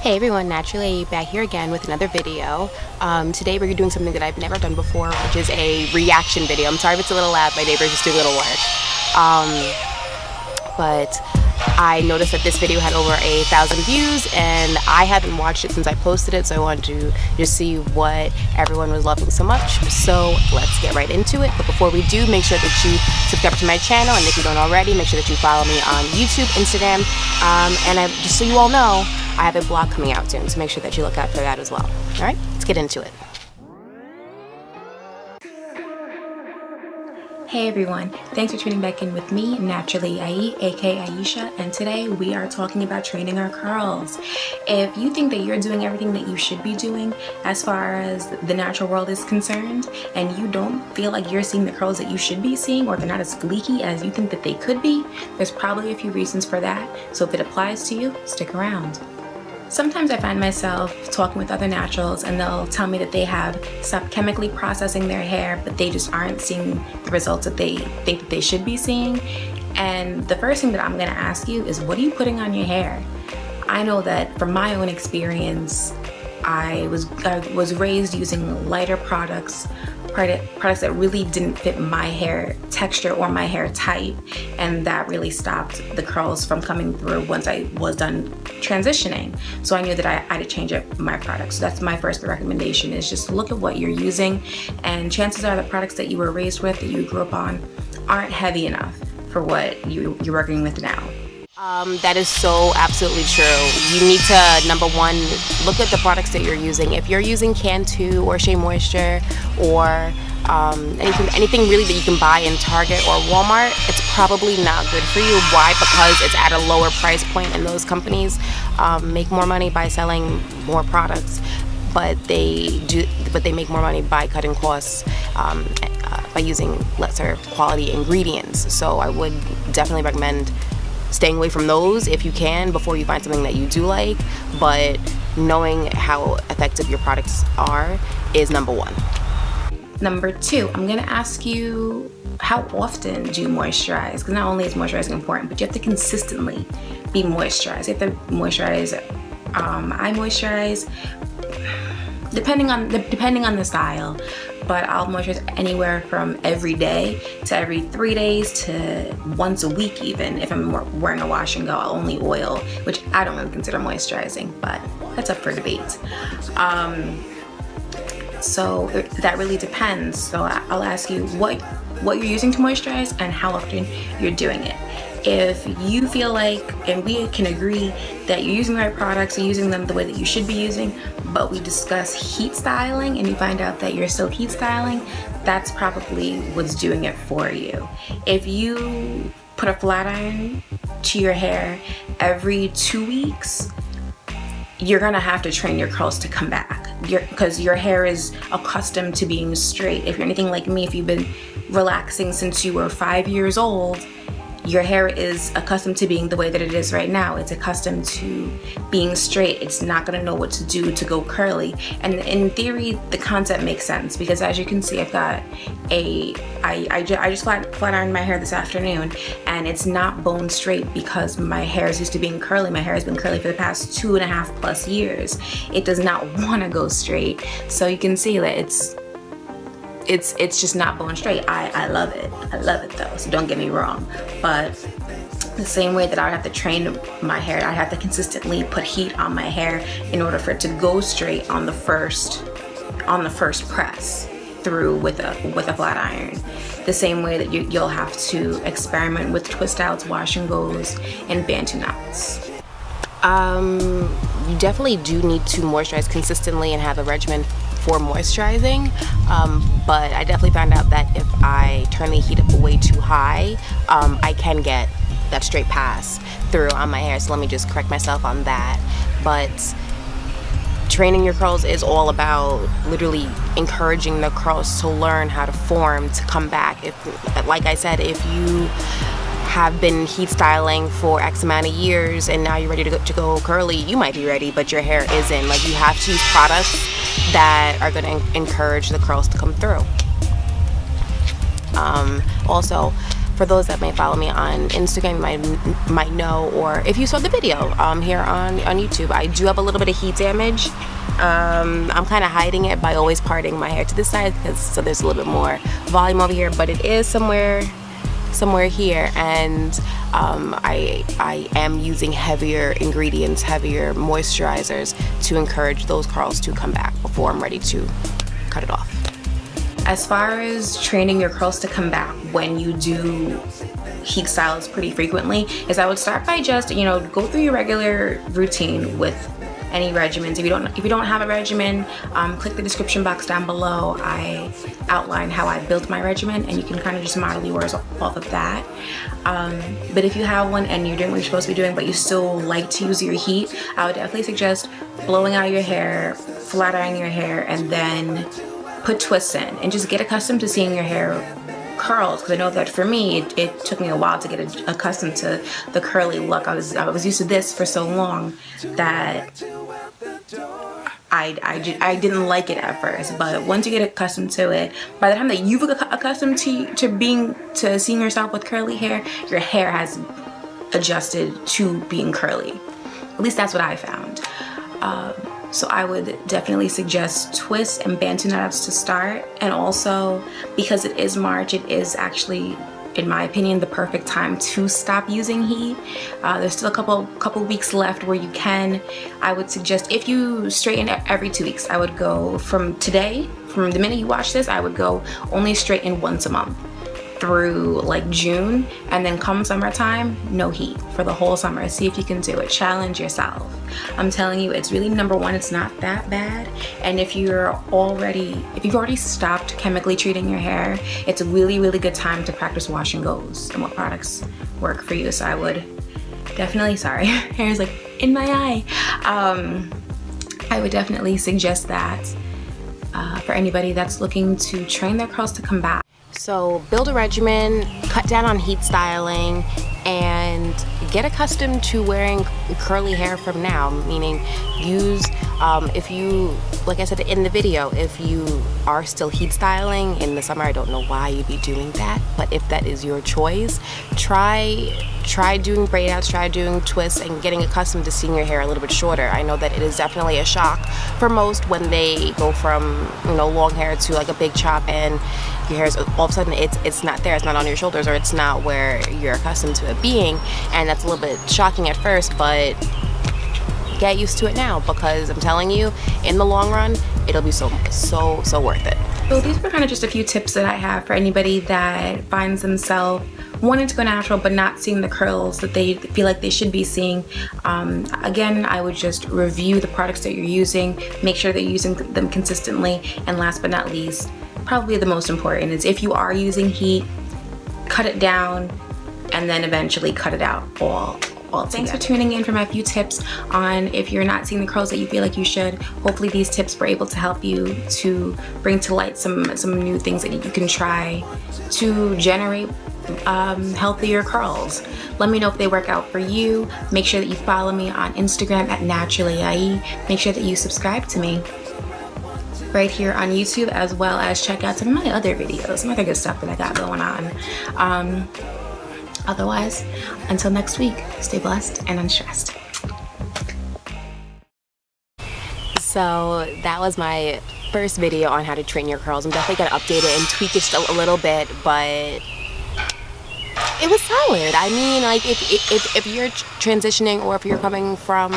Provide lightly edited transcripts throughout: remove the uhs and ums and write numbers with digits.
Hey everyone, Naturally back here again with another video. Today we're doing something that I've never done before, which is a reaction video. I'm sorry if it's a little loud, my neighbors just do a little work. But I noticed that this video had over 1,000 views and I haven't watched it since I posted it, so I wanted to just see what everyone was loving so much. So let's get right into it. But before we do, make sure that you subscribe to my channel, and if you don't already, make sure that you follow me on YouTube, Instagram, and just so you all know, I have a blog coming out soon, so make sure that you look out for that as well. Alright, let's get into it. Hey everyone, thanks for tuning back in with me, Naturally Ai, aka Aisha, and today we are talking about training our curls. If you think that you're doing everything that you should be doing as far as the natural world is concerned, and you don't feel like you're seeing the curls that you should be seeing, or they're not as fleeky as you think that they could be, there's probably a few reasons for that, so if it applies to you, stick around. Sometimes I find myself talking with other naturals and they'll tell me that they have stopped chemically processing their hair, but they just aren't seeing the results that they think that they should be seeing. And the first thing that I'm gonna ask you is, what are you putting on your hair? I know that from my own experience, I was raised using lighter products that really didn't fit my hair texture or my hair type, and that really stopped the curls from coming through once I was done transitioning. So I knew that I had to change up my products. So that's my first recommendation, is just look at what you're using, and chances are the products that you were raised with, that you grew up on, aren't heavy enough for what you're working with now. That is so absolutely true. You need to, number one, look at the products that you're using. If you're using Cantu or Shea Moisture or anything really that you can buy in Target or Walmart, it's probably not good for you. Why? Because it's at a lower price point, and those companies make more money by selling more products, but they make more money by cutting costs by using lesser quality ingredients. So I would definitely recommend staying away from those if you can before you find something that you do like, but knowing how effective your products are is number one. Number two, I'm gonna ask you, how often do you moisturize? Because not only is moisturizing important, but you have to consistently be moisturized. You have to moisturize. I moisturize depending on the style, but I'll moisturize anywhere from every day to every 3 days to once a week even. If I'm wearing a wash and go, I'll only oil, which I don't really consider moisturizing, but that's up for debate. So that really depends. So I'll ask you what you're using to moisturize and how often you're doing it. If you feel like, and we can agree that you're using the right products and using them the way that you should be using, but we discuss heat styling and you find out that you're still heat styling, that's probably what's doing it for you. If you put a flat iron to your hair every 2 weeks, you're gonna have to train your curls to come back, because your hair is accustomed to being straight. If you're anything like me, if you've been relaxing since you were 5 years old, your hair is accustomed to being the way that it is right now. It's accustomed to being straight. It's not gonna know what to do to go curly. And in theory, the concept makes sense, because as you can see, I've got I just flat ironed my hair this afternoon, and it's not bone straight because my hair is used to being curly. My hair has been curly for the past 2.5+ years. It does not wanna go straight. So you can see that it's just not bone straight. I love it. I love it though, so don't get me wrong. But the same way that I would have to train my hair, I'd have to consistently put heat on my hair in order for it to go straight on the first press through with a flat iron. The same way that you'll have to experiment with twist outs, wash and goes, and bantu knots. You definitely do need to moisturize consistently and have a regimen for moisturizing, but I definitely found out that if I turn the heat up way too high, I can get that straight pass through on my hair, so let me just correct myself on that. But training your curls is all about literally encouraging the curls to learn how to form, to come back. If, like I said, if you have been heat styling for X amount of years and now you're ready to go curly, you might be ready, but your hair isn't. Like, you have to use products that are going to encourage the curls to come through. Also, for those that may follow me on Instagram, you might know, or if you saw the video here on YouTube, I do have a little bit of heat damage. I'm kind of hiding it by always parting my hair to the side, so there's a little bit more volume over here, but it is somewhere here, and I am using heavier ingredients, heavier moisturizers to encourage those curls to come back before I'm ready to cut it off. As far as training your curls to come back when you do heat styles pretty frequently, is I would start by just, you know, go through your regular routine with any regimens. If you don't have a regimen, click the description box down below. I outline how I built my regimen, and you can kind of just model yours off of that. But if you have one and you're doing what you're supposed to be doing, but you still like to use your heat, I would definitely suggest blowing out your hair, flat ironing your hair, and then put twists in, and just get accustomed to seeing your hair curls, because I know that for me it took me a while to get accustomed to the curly look. I was used to this for so long that I didn't like it at first, but once you get accustomed to it, by the time that you've accustomed to seeing yourself with curly hair, your hair has adjusted to being curly. At least that's what I found. So I would definitely suggest twists and bantu knots to start, and also because it is March, it is actually, in my opinion, the perfect time to stop using heat. There's still a couple weeks left where you can. I would suggest, if you straighten every 2 weeks, I would go from today, from the minute you watch this, I would go only straighten once a month through like June, and then come summertime, no heat for the whole summer. See if you can do it. Challenge yourself. I'm telling you, it's really, number one, it's not that bad. And if you've already stopped chemically treating your hair, it's a really, really good time to practice wash and goes and what products work for you. So I would definitely, sorry, hair's like in my eye. I would definitely suggest that for anybody that's looking to train their curls to come back. So build a regimen, cut down on heat styling, and get accustomed to wearing curly hair from now. Meaning, use, if you, like I said in the video, if you are still heat styling in the summer, I don't know why you'd be doing that, but if that is your choice, try doing braid outs, try doing twists, and getting accustomed to seeing your hair a little bit shorter. I know that it is definitely a shock for most when they go from, you know, long hair to like a big chop, and your hair is all of a sudden it's not there, it's not on your shoulders, or it's not where you're accustomed to it being, and that's a little bit shocking at first, but get used to it now, because I'm telling you, in the long run, it'll be so worth it. So these were kind of just a few tips that I have for anybody that finds themselves wanting to go natural but not seeing the curls that they feel like they should be seeing. Again, I would just review the products that you're using, make sure that you're using them consistently, and last but not least, probably the most important, is if you are using heat, cut it down, and then eventually cut it out all together. Thanks for tuning in for my few tips on if you're not seeing the curls that you feel like you should. Hopefully these tips were able to help you to bring to light some new things that you can try to generate healthier curls. Let me know if they work out for you. Make sure that you follow me on Instagram at naturally. Make sure that you subscribe to me right here on YouTube, as well as check out some of my other videos, some other good stuff that I got going on. Otherwise, until next week, stay blessed and unstressed. So that was my first video on how to train your curls. I'm definitely gonna update it and tweak it just a little bit, but it was solid. I mean, like, if you're transitioning, or if you're coming from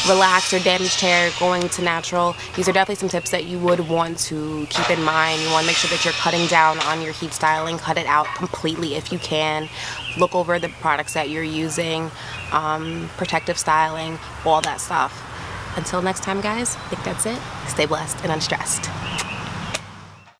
relaxed or damaged hair going to natural, these are definitely some tips that you would want to keep in mind. You want to make sure that you're cutting down on your heat styling, cut it out completely if you can. Look over the products that you're using, protective styling, all that stuff. Until next time, guys, I think that's it. Stay blessed and unstressed.